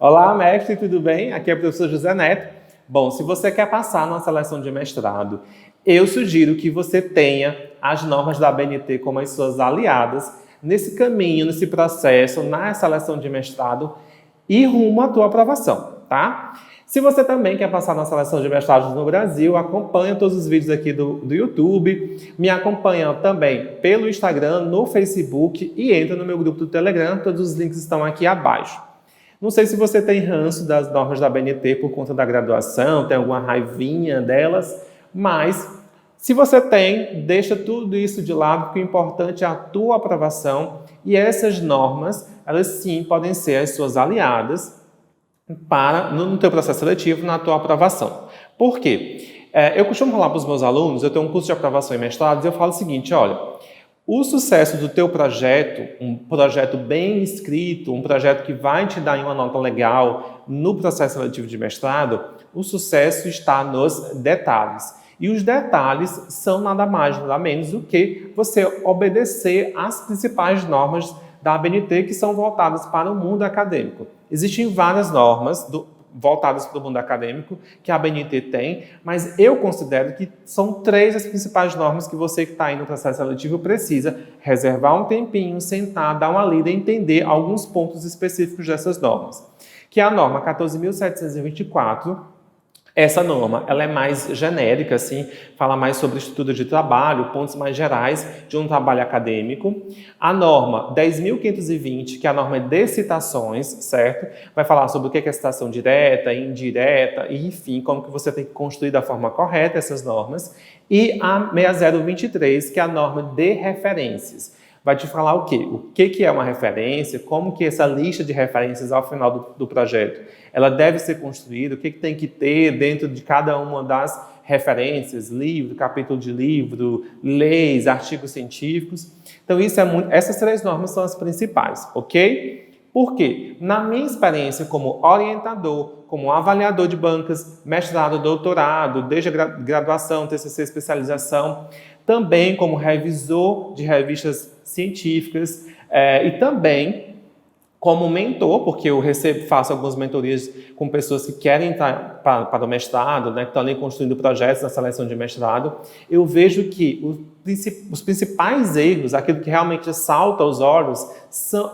Olá, mestre, tudo bem? Aqui é o professor José Neto. Bom, se você quer passar numa seleção de mestrado, eu sugiro que você tenha as normas da ABNT como as suas aliadas nesse caminho, nesse processo, na seleção de mestrado e rumo à tua aprovação, tá? Se você também quer passar na seleção de mestrados no Brasil, acompanha todos os vídeos aqui do YouTube, me acompanha também pelo Instagram, no Facebook e entra no meu grupo do Telegram, todos os links estão aqui abaixo. Não sei se você tem ranço das normas da ABNT por conta da graduação, tem alguma raivinha delas, mas se você tem, deixa tudo isso de lado, porque o importante é a tua aprovação e essas normas, elas sim podem ser as suas aliadas no teu processo seletivo, na tua aprovação. Por quê? Eu costumo falar para os meus alunos, eu tenho um curso de aprovação em mestrados, e eu falo o seguinte, olha, o sucesso do teu projeto, um projeto bem escrito, um projeto que vai te dar uma nota legal no processo seletivo de mestrado, o sucesso está nos detalhes. E os detalhes são nada mais, nada menos do que você obedecer às principais normas da ABNT que são voltadas para o mundo acadêmico. Existem várias normas voltadas para o mundo acadêmico que a ABNT tem, mas eu considero que são 3 as principais normas que você que está aí no processo seletivo precisa reservar um tempinho, sentar, dar uma lida e entender alguns pontos específicos dessas normas. Que é a norma 14.724, essa norma, ela é mais genérica, assim, fala mais sobre estrutura de trabalho, pontos mais gerais de um trabalho acadêmico. A norma 10.520, que é a norma de citações, certo? Vai falar sobre o que é citação direta, indireta, e enfim, como que você tem que construir da forma correta essas normas. E a 6023, que é a norma de referências. Vai te falar o quê? O que é uma referência, como que essa lista de referências ao final do projeto, ela deve ser construída, o que tem que ter dentro de cada uma das referências, livro, capítulo de livro, leis, artigos científicos. Então, essas 3 normas são as principais, ok? Por quê? Na minha experiência como orientador, como avaliador de bancas, mestrado, doutorado, desde a graduação, TCC, especialização, também como revisor de revistas científicas e também como mentor, porque eu faço algumas mentorias com pessoas que querem entrar para o mestrado, né, que estão ali construindo projetos na seleção de mestrado, eu vejo que os principais erros, aquilo que realmente salta aos olhos,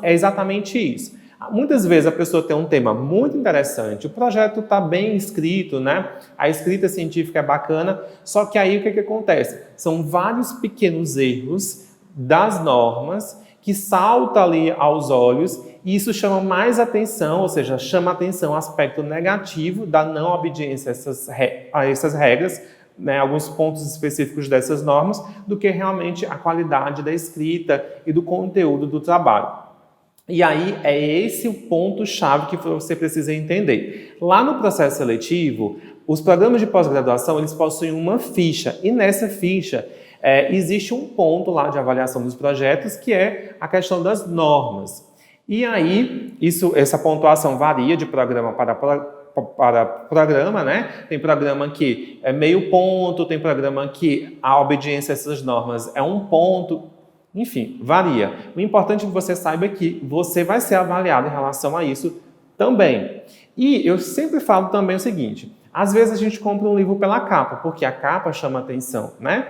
é exatamente isso. Muitas vezes a pessoa tem um tema muito interessante, o projeto está bem escrito, né? A escrita científica é bacana, só que aí o que acontece? São vários pequenos erros das normas que saltam ali aos olhos e isso chama mais atenção, ou seja, chama atenção o aspecto negativo da não obediência a essas regras, né, alguns pontos específicos dessas normas, do que realmente a qualidade da escrita e do conteúdo do trabalho. E aí é esse o ponto-chave que você precisa entender. Lá no processo seletivo, os programas de pós-graduação eles possuem uma ficha e nessa ficha existe um ponto lá de avaliação dos projetos que é a questão das normas. E aí essa pontuação varia de programa para programa, né? Tem programa que é meio ponto, tem programa que a obediência a essas normas é 1 ponto. Enfim, varia. O importante é que você saiba que você vai ser avaliado em relação a isso também. E eu sempre falo também o seguinte, às vezes a gente compra um livro pela capa, porque a capa chama atenção, né?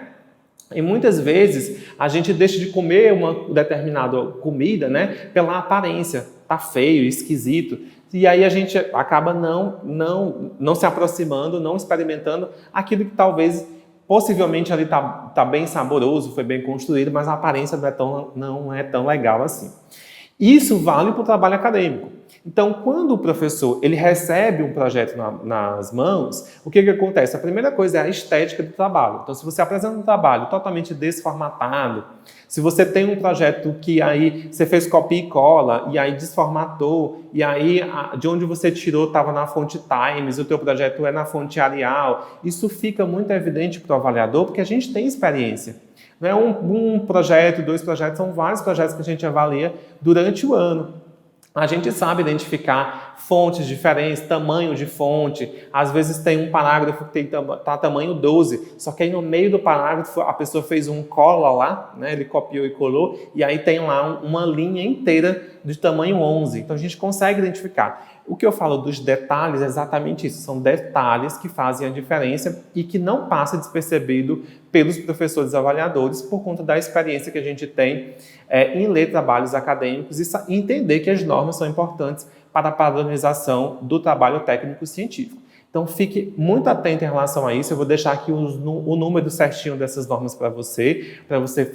E muitas vezes a gente deixa de comer uma determinada comida, né, pela aparência, tá feio, esquisito. E aí a gente acaba não se aproximando, não experimentando aquilo que talvez possivelmente ali tá bem saboroso, foi bem construído, mas a aparência não é tão legal assim. Isso vale para o trabalho acadêmico. Então, quando o professor ele recebe um projeto nas mãos, o que acontece? A primeira coisa é a estética do trabalho. Então, se você apresenta um trabalho totalmente desformatado, se você tem um projeto que aí você fez copia e cola, e aí desformatou, e aí de onde você tirou estava na fonte Times, o teu projeto é na fonte Arial, isso fica muito evidente para o avaliador, porque a gente tem experiência. Não é um projeto, 2 projetos, são vários projetos que a gente avalia durante o ano. A gente sabe identificar fontes diferentes, tamanho de fonte. Às vezes tem um parágrafo que tá tamanho 12, só que aí no meio do parágrafo a pessoa fez um cola lá, né? Ele copiou e colou, e aí tem lá uma linha inteira de tamanho 11. Então a gente consegue identificar. O que eu falo dos detalhes é exatamente isso. São detalhes que fazem a diferença e que não passa despercebido pelos professores avaliadores por conta da experiência que a gente tem em ler trabalhos acadêmicos e entender que as normas são importantes para a padronização do trabalho técnico-científico. Então, fique muito atento em relação a isso. Eu vou deixar aqui o número certinho dessas normas para você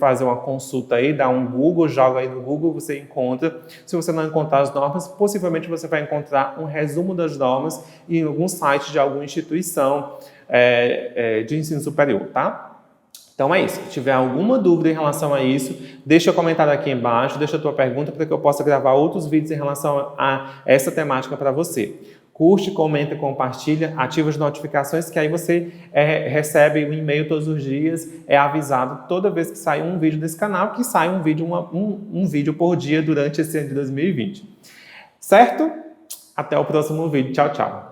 fazer uma consulta aí, dá um Google, joga aí no Google, você encontra. Se você não encontrar as normas, possivelmente você vai encontrar um resumo das normas em algum site de alguma instituição de ensino superior, tá? Então é isso. Se tiver alguma dúvida em relação a isso, deixa o comentário aqui embaixo, deixa a tua pergunta para que eu possa gravar outros vídeos em relação a essa temática para você. Curte, comenta, compartilha, ativa as notificações que aí você recebe um e-mail todos os dias, é avisado toda vez que sai um vídeo desse canal, que sai um vídeo por dia durante esse ano de 2020. Certo? Até o próximo vídeo. Tchau, tchau.